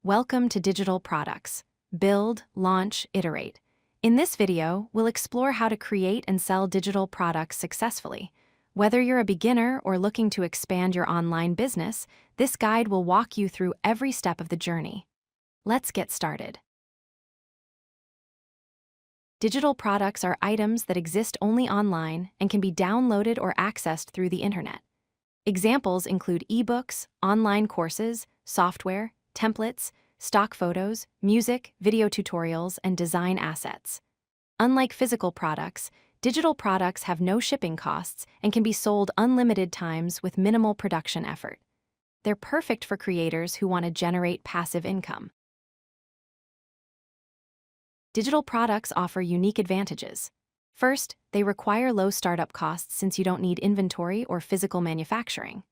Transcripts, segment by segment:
Welcome to Digital Products. Build, launch, iterate. In this video, we'll explore how to create and sell digital products successfully. Whether you're a beginner or looking to expand your online business, this guide will walk you through every step of the journey. Let's get started. Digital products are items that exist only online and can be downloaded or accessed through the internet. Examples include ebooks, online courses, software, templates, stock photos, music, video tutorials, and design assets. Unlike physical products, digital products have no shipping costs and can be sold unlimited times with minimal production effort. They're perfect for creators who want to generate passive income. Digital products offer unique advantages. First, they require low startup costs since you don't need inventory or physical manufacturing.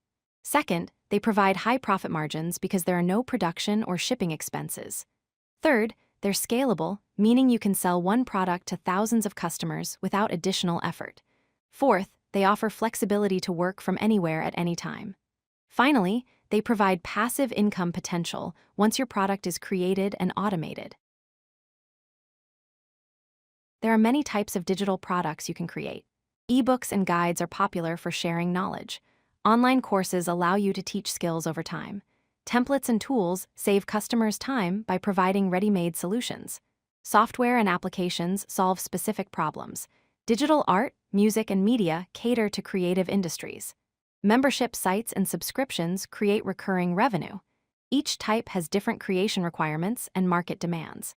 Second, they provide high profit margins because there are no production or shipping expenses. Third, they're scalable, meaning you can sell one product to thousands of customers without additional effort. Fourth, they offer flexibility to work from anywhere at any time. Finally, they provide passive income potential once your product is created and automated. There are many types of digital products you can create. Ebooks and guides are popular for sharing knowledge. Online courses allow you to teach skills over time. Templates and tools save customers time by providing ready-made solutions. Software and applications solve specific problems. Digital art, music, and media cater to creative industries. Membership sites and subscriptions create recurring revenue. Each type has different creation requirements and market demands.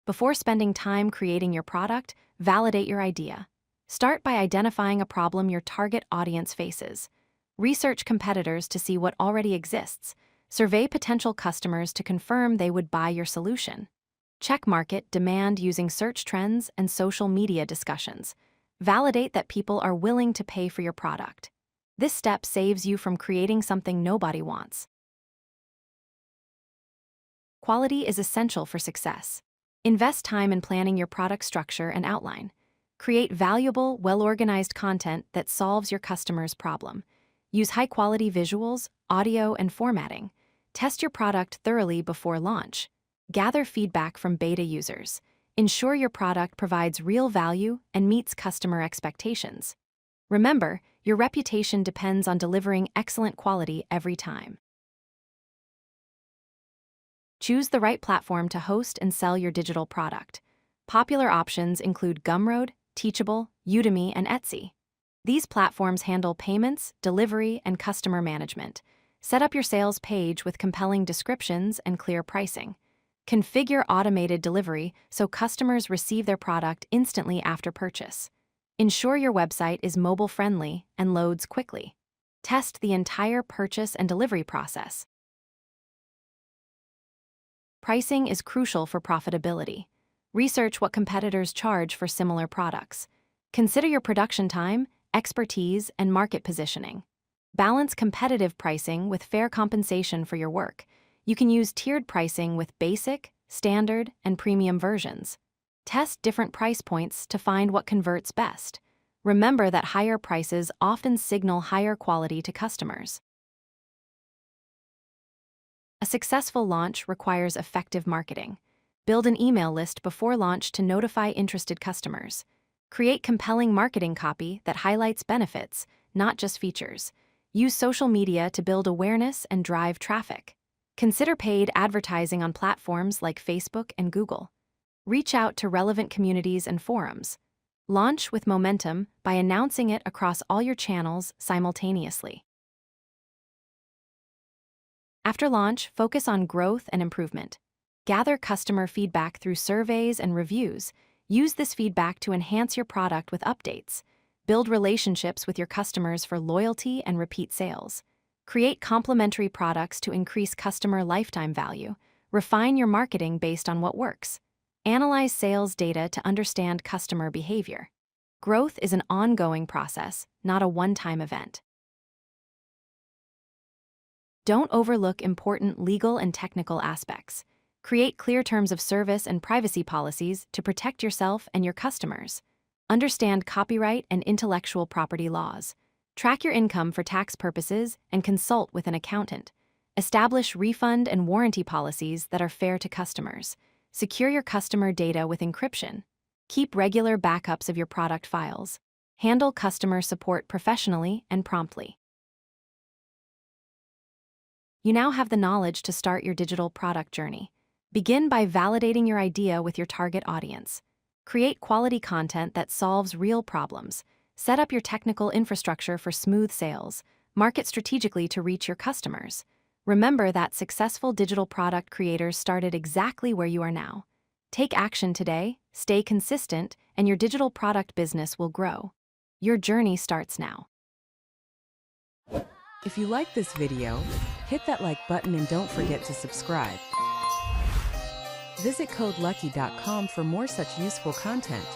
Before spending time creating your product, validate your idea. Start by identifying a problem your target audience faces. Research competitors to see what already exists. Survey potential customers to confirm they would buy your solution. Check market demand using search trends and social media discussions. Validate that people are willing to pay for your product. This step saves you from creating something nobody wants. Quality is essential for success. Invest time in planning your product structure and outline. Create valuable, well-organized content that solves your customer's problem. Use high-quality visuals, audio, and formatting. Test your product thoroughly before launch. Gather feedback from beta users. Ensure your product provides real value and meets customer expectations. Remember, your reputation depends on delivering excellent quality every time. Choose the right platform to host and sell your digital product. Popular options include Gumroad, Teachable, Udemy, and Etsy. These platforms handle payments, delivery, and customer management. Set up your sales page with compelling descriptions and clear pricing. Configure automated delivery so customers receive their product instantly after purchase. Ensure your website is mobile-friendly and loads quickly. Test the entire purchase and delivery process. Pricing is crucial for profitability. Research what competitors charge for similar products. Consider your production time, expertise, and market positioning. Balance competitive pricing with fair compensation for your work. You can use tiered pricing with basic, standard, and premium versions. Test different price points to find what converts best. Remember that higher prices often signal higher quality to customers. A successful launch requires effective marketing. Build an email list before launch to notify interested customers. Create compelling marketing copy that highlights benefits, not just features. Use social media to build awareness and drive traffic. Consider paid advertising on platforms like Facebook and Google. Reach out to relevant communities and forums. Launch with momentum by announcing it across all your channels simultaneously. After launch, focus on growth and improvement. Gather customer feedback through surveys and reviews. Use this feedback to enhance your product with updates. Build relationships with your customers for loyalty and repeat sales. Create complementary products to increase customer lifetime value. Refine your marketing based on what works. Analyze sales data to understand customer behavior. Growth is an ongoing process, not a one-time event. Don't overlook important legal and technical aspects. Create clear terms of service and privacy policies to protect yourself and your customers. Understand copyright and intellectual property laws. Track your income for tax purposes and consult with an accountant. Establish refund and warranty policies that are fair to customers. Secure your customer data with encryption. Keep regular backups of your product files. Handle customer support professionally and promptly. You now have the knowledge to start your digital product journey. Begin by validating your idea with your target audience. Create quality content that solves real problems. Set up your technical infrastructure for smooth sales. Market strategically to reach your customers. Remember that successful digital product creators started exactly where you are now. Take action today, stay consistent, and your digital product business will grow. Your journey starts now. If you like this video, hit that like button and don't forget to subscribe. Visit codelucky.com for more such useful content.